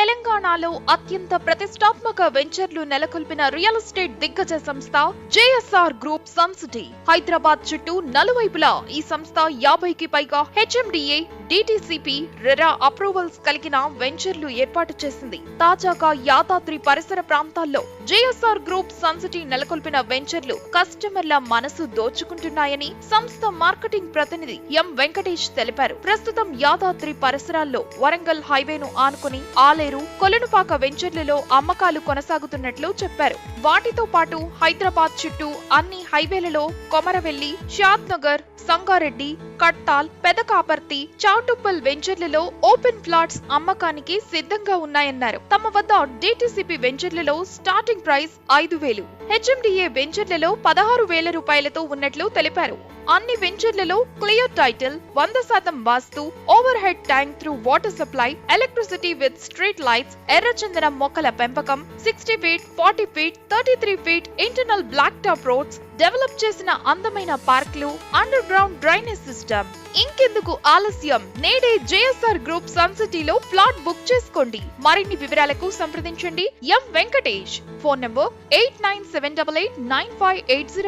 తెలంగాణలో అత్యంత ప్రతిష్టాత్మక వెంచర్లు నెలకొల్పిన రియల్ ఎస్టేట్ దిగ్గజ సంస్థ JSR group Sun City. Hyderabad చుట్టూ నలువైపులా ఈ సంస్థ 50కి పైగా హెచ్ఎండిఏ, డిటిసిపి, రెరా అప్రూవల్స్ కలిగిన వెంచర్లు ఏర్పాటు చేసింది. తాజాగా యాదాద్రి పరిసర ప్రాంతాల్లో జేఎస్ఆర్ గ్రూప్ సన్ సిటీ నెలకొల్పిన వెంచర్లు కస్టమర్ల మనసు దోచుకుంటున్నాయని సంస్థ మార్కెటింగ్ ప్రతినిధి ఎం వెంకటేష్ తెలిపారు. ప్రస్తుతం యాదాద్రి పరిసరాల్లో వరంగల్ హైవేను ఆనుకుని ఆలేరు, కొలనుపాక వెంచర్లలో అమ్మకాలు కొనసాగుతున్నట్లు చెప్పారు. వాటితో పాటు హైదరాబాద్ చుట్టూ అన్ని హైవేలలో కొమరవెల్లి, షాద్ నగర్, సంగారెడ్డి, కట్టాల్, పెదకాపర్తి, చౌటుప్పల్ వెంచర్లలో ఓపెన్ ఫ్లాట్స్ అమ్మకానికి సిద్ధంగా ఉన్నాయన్నారు. తమ వద్ద డిటిసిపి వెంచర్లలో స్టార్టింగ్ ప్రైస్ 5,000, హెచ్ఎండిఏ వెంచర్లలో 16,000 రూపాయలతో ఉన్నట్లు తెలిపారు. అన్ని వెంచర్లలో clear title, 100% vastu, overhead tank through water supply, electricity with street lights, ఎర్రచందనం మొక్కల పెంపకం, 60 feet, 40 feet, 33 feet internal black top roads, develop చేసిన అందమైన పార్కులు, అండర్ గ్రౌండ్ డ్రైనేజ్ సిస్టమ్. ఇంకెందుకు ఆలస్యం? నేడే జేఎస్ఆర్ గ్రూప్ సన్ సిటీలో ప్లాట్ బుక్ చేసుకోండి. మరిన్ని వివరాలకు సంప్రదించండి ఎం వెంకటేష్. Phone number 8978895880.